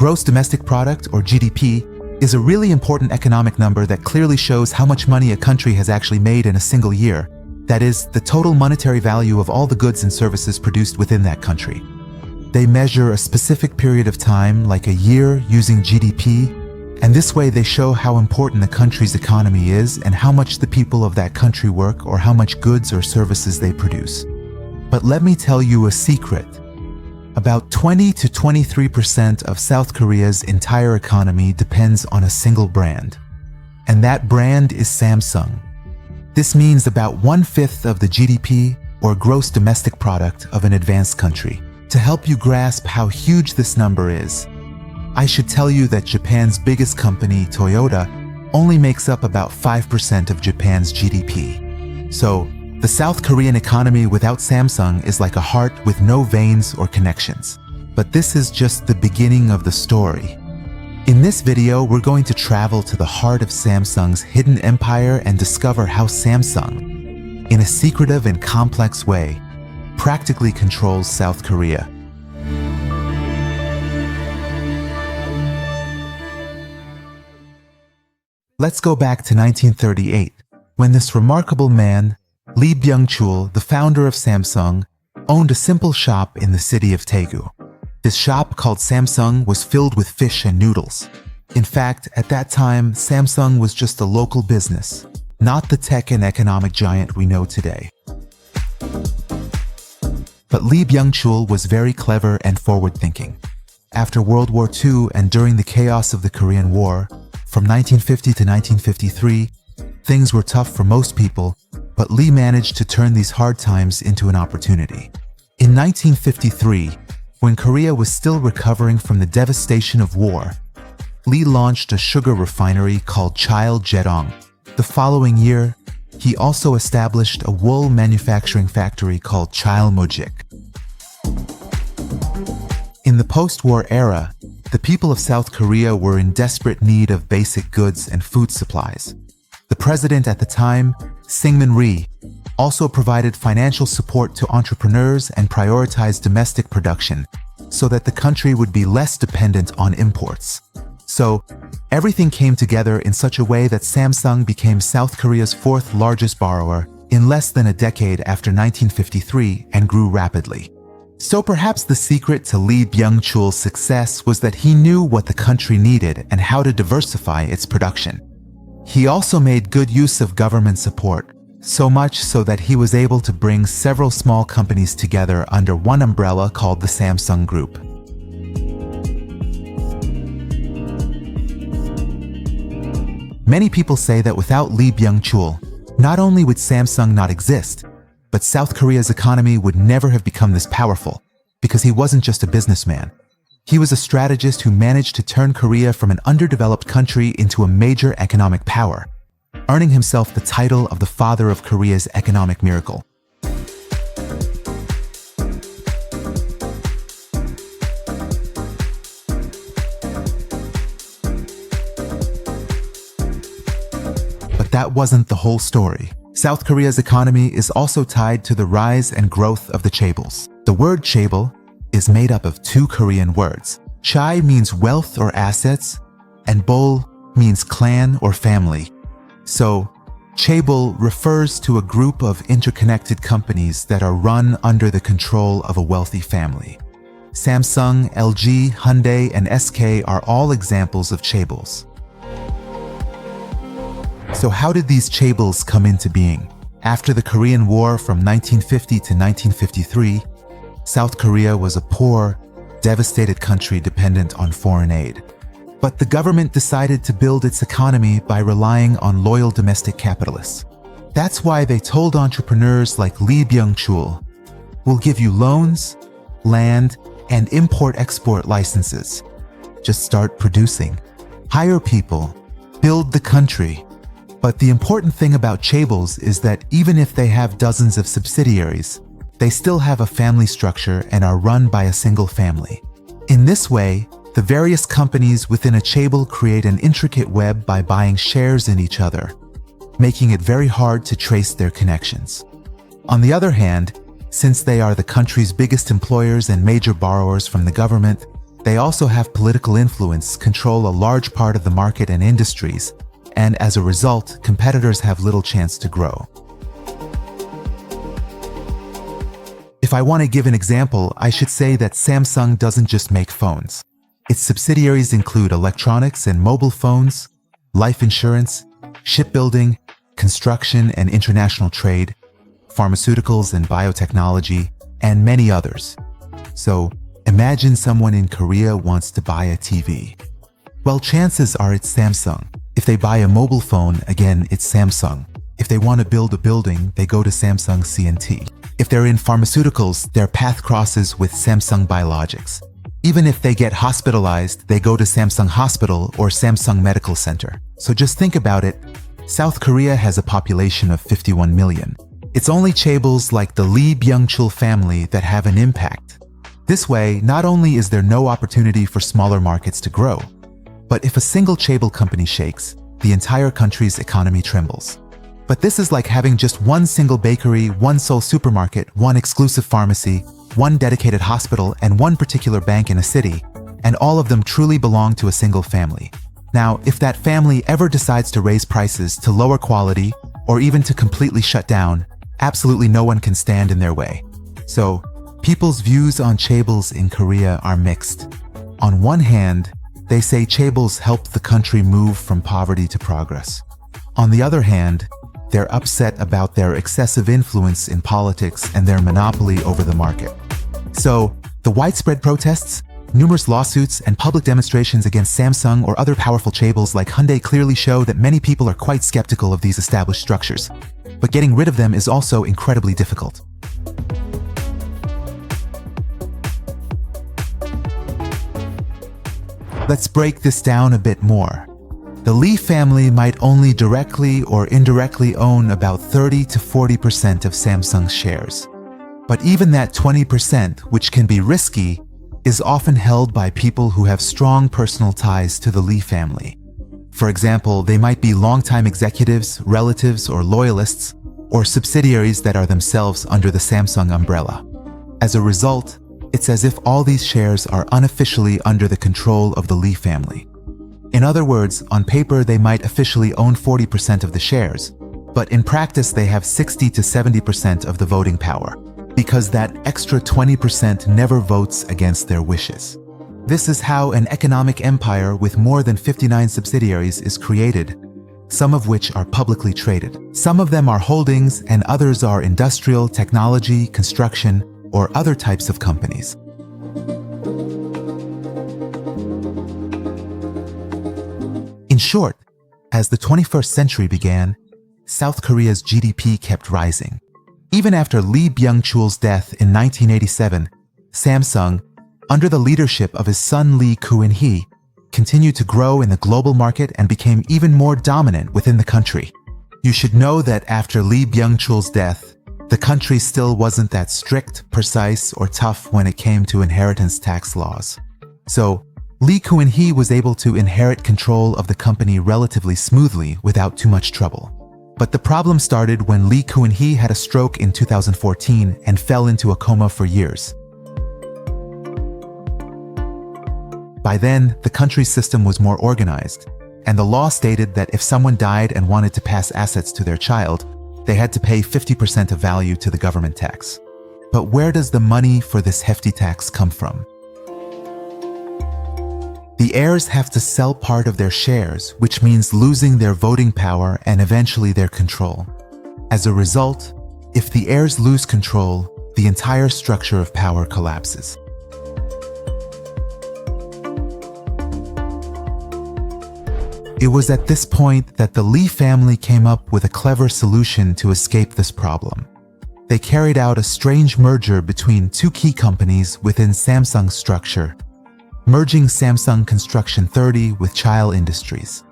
Gross domestic product, or GDP, is a really important economic number that clearly shows how much money a country has actually made in a single year. That is, the total monetary value of all the goods and services produced within that country. They measure a specific period of time, like a year, using GDP, and this way they show how important the country's economy is and how much the people of that country work or how much goods or services they produce. But let me tell you a secret. About 20 to 23% of South Korea's entire economy depends on a single brand. And that brand is Samsung. This means about 1/5 of the GDP, or gross domestic product, of an advanced country. To help you grasp how huge this number is, I should tell you that Japan's biggest company, Toyota, only makes up about 5% of Japan's GDP. So, the South Korean economy without Samsung is like a heart with no veins or connections. But this is just the beginning of the story. In this video, we're going to travel to the heart of Samsung's hidden empire and discover how Samsung, in a secretive and complex way, practically controls South Korea. Let's go back to 1938, when this remarkable man, Lee Byung-chul, the founder of Samsung, owned a simple shop in the city of Daegu. This shop, called Samsung, was filled with fish and noodles. In fact, at that time, Samsung was just a local business, not the tech and economic giant we know today. But Lee Byung-chul was very clever and forward-thinking. After World War II and during the chaos of the Korean War, from 1950 to 1953, things were tough for most people, but Lee managed to turn these hard times into an opportunity. In 1953, when Korea was still recovering from the devastation of war, Lee launched a sugar refinery called chaebols. The following year, he also established a wool manufacturing factory called chaebols. In the post-war era, the people of South Korea were in desperate need of basic goods and food supplies. The president at the time, Syngman Rhee, also provided financial support to entrepreneurs and prioritized domestic production so that the country would be less dependent on imports. So, everything came together in such a way that Samsung became South Korea's fourth largest borrower in less than a decade after 1953 and grew rapidly. So perhaps the secret to Lee Byung-chul's success was that he knew what the country needed and how to diversify its production. He also made good use of government support, so much so that he was able to bring several small companies together under one umbrella called the Samsung Group. Many people say that without Lee Byung-chul, not only would Samsung not exist, but South Korea's economy would never have become this powerful, because he wasn't just a businessman. He was a strategist who managed to turn Korea from an underdeveloped country into a major economic power, earning himself the title of the father of Korea's economic miracle. But that wasn't the whole story. South Korea's economy is also tied to the rise and growth of the chaebols. The word chaebol is made up of two Korean words. Chae means wealth or assets, and bol means clan or family. So, chaebol refers to a group of interconnected companies that are run under the control of a wealthy family. Samsung, LG, Hyundai, and SK are all examples of chaebols. So how did these chaebols come into being? After the Korean War from 1950 to 1953, South Korea was a poor, devastated country dependent on foreign aid. But the government decided to build its economy by relying on loyal domestic capitalists. That's why they told entrepreneurs like Lee Byung-chul, "We'll give you loans, land, and import-export licenses. Just start producing. Hire people. Build the country." But the important thing about chaebols is that even if they have dozens of subsidiaries, they still have a family structure and are run by a single family. In this way, the various companies within a chaebol create an intricate web by buying shares in each other, making it very hard to trace their connections. On the other hand, since they are the country's biggest employers and major borrowers from the government, They also have political influence, control a large part of the market and industries, and as a result, competitors have little chance to grow. If I want to give an example, I should say that Samsung doesn't just make phones. Its subsidiaries include electronics and mobile phones, life insurance, shipbuilding, construction and international trade, pharmaceuticals and biotechnology, and many others. So, imagine someone in Korea wants to buy a TV. Well, chances are it's Samsung. If they buy a mobile phone, again, it's Samsung. If they want to build a building, they go to Samsung C&T. If they're in pharmaceuticals, their path crosses with Samsung Biologics. Even if they get hospitalized, they go to Samsung Hospital or Samsung Medical Center. So just think about it. South Korea has a population of 51 million. It's only chaebols like the Lee Byung-chul family that have an impact. This way, not only is there no opportunity for smaller markets to grow, but if a single chaebol company shakes, the entire country's economy trembles. But this is like having just one single bakery, one sole supermarket, one exclusive pharmacy, one dedicated hospital, and one particular bank in a city, and all of them truly belong to a single family. Now, if that family ever decides to raise prices to lower quality, or even to completely shut down, absolutely no one can stand in their way. So, people's views on chaebols in Korea are mixed. On one hand, they say chaebols help the country move from poverty to progress. On the other hand, they're upset about their excessive influence in politics and their monopoly over the market. So, the widespread protests, numerous lawsuits, and public demonstrations against Samsung or other powerful chaebols like Hyundai clearly show that many people are quite skeptical of these established structures. But getting rid of them is also incredibly difficult. Let's break this down a bit more. The Lee family might only directly or indirectly own about 30 to 40% of Samsung's shares. But even that 20%, which can be risky, is often held by people who have strong personal ties to the Lee family. For example, they might be longtime executives, relatives, or loyalists, or subsidiaries that are themselves under the Samsung umbrella. As a result, it's as if all these shares are unofficially under the control of the Lee family. In other words, on paper they might officially own 40% of the shares, but in practice they have 60 to 70% of the voting power, because that extra 20% never votes against their wishes. This is how an economic empire with more than 59 subsidiaries is created, some of which are publicly traded. Some of them are holdings and others are industrial, technology, construction, or other types of companies. In short, as the 21st century began, South Korea's GDP kept rising. Even after Lee Byung-chul's death in 1987, Samsung, under the leadership of his son Lee Kuan-hee, continued to grow in the global market and became even more dominant within the country. You should know that after Lee Byung-chul's death, the country still wasn't that strict, precise, or tough when it came to inheritance tax laws. So, Lee Kuan-hee was able to inherit control of the company relatively smoothly without too much trouble. But the problem started when Lee Kuan-hee had a stroke in 2014 and fell into a coma for years. By then, the country's system was more organized, and the law stated that if someone died and wanted to pass assets to their child, they had to pay 50% of value to the government tax. But where does the money for this hefty tax come from? The heirs have to sell part of their shares, which means losing their voting power and eventually their control. As a result, if the heirs lose control, the entire structure of power collapses. It was at this point that the Lee family came up with a clever solution to escape this problem. They carried out a strange merger between two key companies within Samsung's structure, merging Samsung Construction 30 with Chaebols Industries.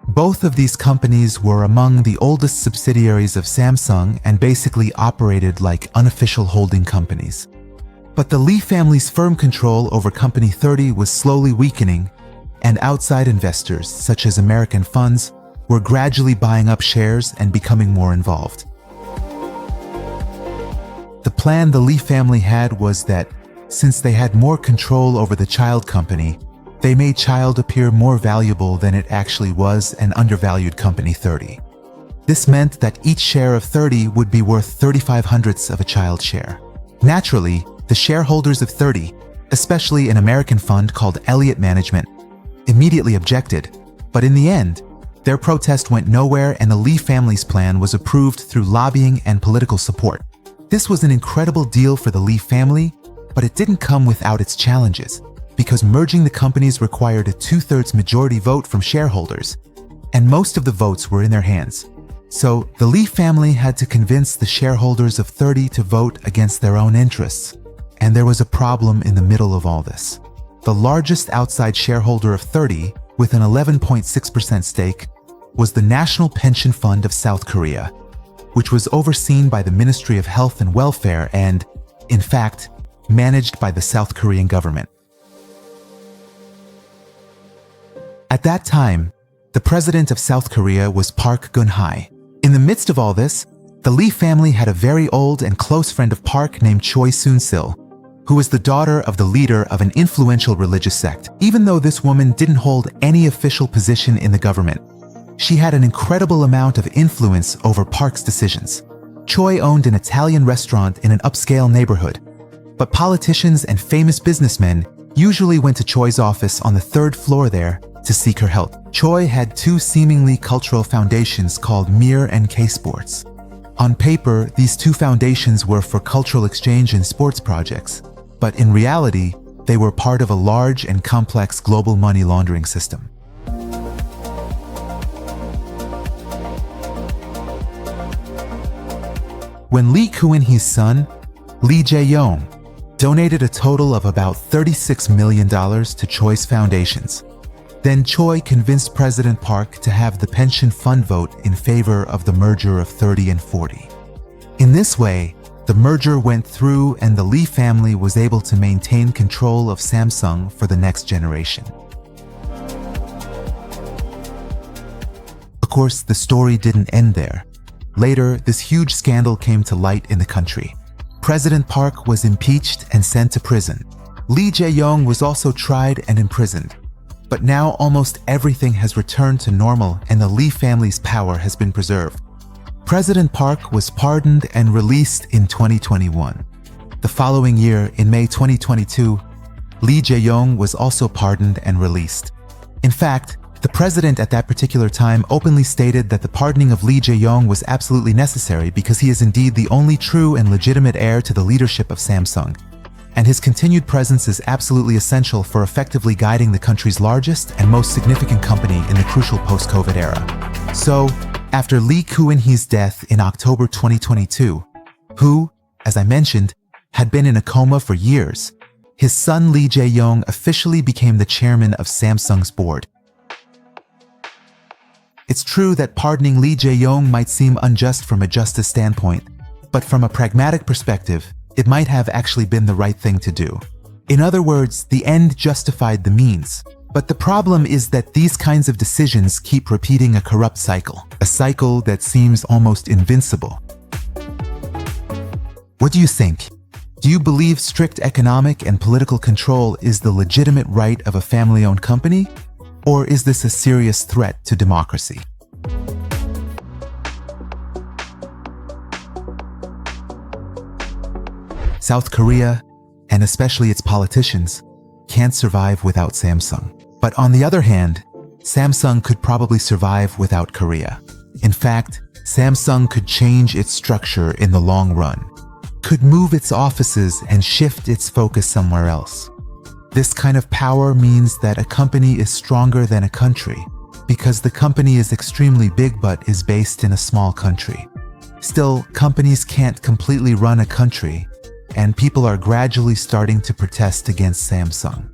Both of these companies were among the oldest subsidiaries of Samsung and basically operated like unofficial holding companies. But the Lee family's firm control over Company 30 was slowly weakening, and outside investors, such as American funds, were gradually buying up shares and becoming more involved. The plan the Lee family had was that Since they had more control over the child company, they made Child appear more valuable than it actually was and undervalued Company 30. This meant that each share of 30 would be worth 35/100ths of a Child share. Naturally, the shareholders of 30, especially an American fund called Elliott Management, immediately objected, but in the end, their protest went nowhere and the Lee family's plan was approved through lobbying and political support. This was an incredible deal for the Lee family, but it didn't come without its challenges, because merging the companies required a 2/3 majority vote from shareholders, and most of the votes were in their hands. So the Lee family had to convince the shareholders of 30 to vote against their own interests. And there was a problem in the middle of all this. The largest outside shareholder of 30, with an 11.6% stake, was the National Pension Fund of South Korea, which was overseen by the Ministry of Health and Welfare and, in fact, managed by the South Korean government. At that time, the president of South Korea was Park Geun-hye. In the midst of all this, the Lee family had a very old and close friend of Park named Choi Soon-sil, who was the daughter of the leader of an influential religious sect. Even though this woman didn't hold any official position in the government, she had an incredible amount of influence over Park's decisions. Choi owned an Italian restaurant in an upscale neighborhood, but politicians and famous businessmen usually went to Choi's office on the 3rd floor there to seek her help. Choi had two seemingly cultural foundations called Mir and K-Sports. On paper, these two foundations were for cultural exchange and sports projects, but in reality, they were part of a large and complex global money laundering system. When Lee Kuan-hee's son, Lee Jae-yong, donated a total of about $36 million to Choi's foundations, then Choi convinced President Park to have the pension fund vote in favor of the merger of 30 and 40. In this way, the merger went through and the Lee family was able to maintain control of Samsung for the next generation. Of course, the story didn't end there. Later, this huge scandal came to light in the country. President Park was impeached and sent to prison. Lee Jae-yong was also tried and imprisoned. But now almost everything has returned to normal and the Lee family's power has been preserved. President Park was pardoned and released in 2021. The following year, in May 2022, Lee Jae-yong was also pardoned and released. In fact, the president at that particular time openly stated that the pardoning of Lee Jae-yong was absolutely necessary because he is indeed the only true and legitimate heir to the leadership of Samsung, and his continued presence is absolutely essential for effectively guiding the country's largest and most significant company in the crucial post-COVID era. So, after Lee Kuan-hee's death in October 2022, who, as I mentioned, had been in a coma for years, his son Lee Jae-yong officially became the chairman of Samsung's board. It's true that pardoning Lee Jae-yong might seem unjust from a justice standpoint, but from a pragmatic perspective, it might have actually been the right thing to do. In other words, the end justified the means. But the problem is that these kinds of decisions keep repeating a corrupt cycle, a cycle that seems almost invincible. What do you think? Do you believe strict economic and political control is the legitimate right of a family-owned company? Or is this a serious threat to democracy? South Korea, and especially its politicians, can't survive without Samsung. But on the other hand, Samsung could probably survive without Korea. In fact, Samsung could change its structure in the long run, could move its offices and shift its focus somewhere else. This kind of power means that a company is stronger than a country, because the company is extremely big but is based in a small country. Still, companies can't completely run a country, and people are gradually starting to protest against Samsung.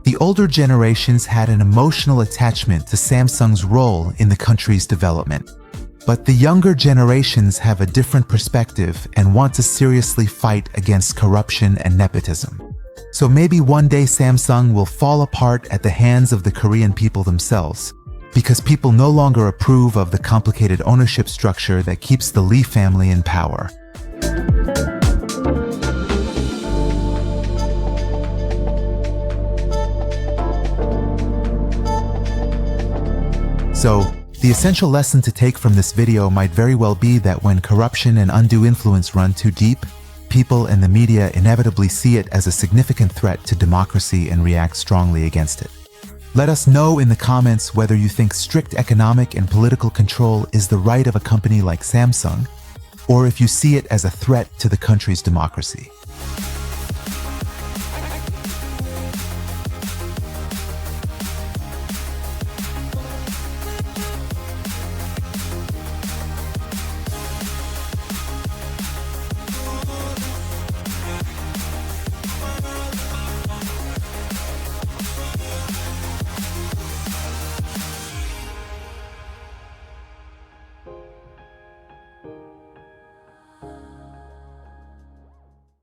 The older generations had an emotional attachment to Samsung's role in the country's development. But the younger generations have a different perspective and want to seriously fight against corruption and nepotism. So maybe one day Samsung will fall apart at the hands of the Korean people themselves, because people no longer approve of the complicated ownership structure that keeps the Lee family in power. So, the essential lesson to take from this video might very well be that when corruption and undue influence run too deep, people and the media inevitably see it as a significant threat to democracy and react strongly against it. Let us know in the comments whether you think strict economic and political control is the right of a company like Samsung, or if you see it as a threat to the country's democracy.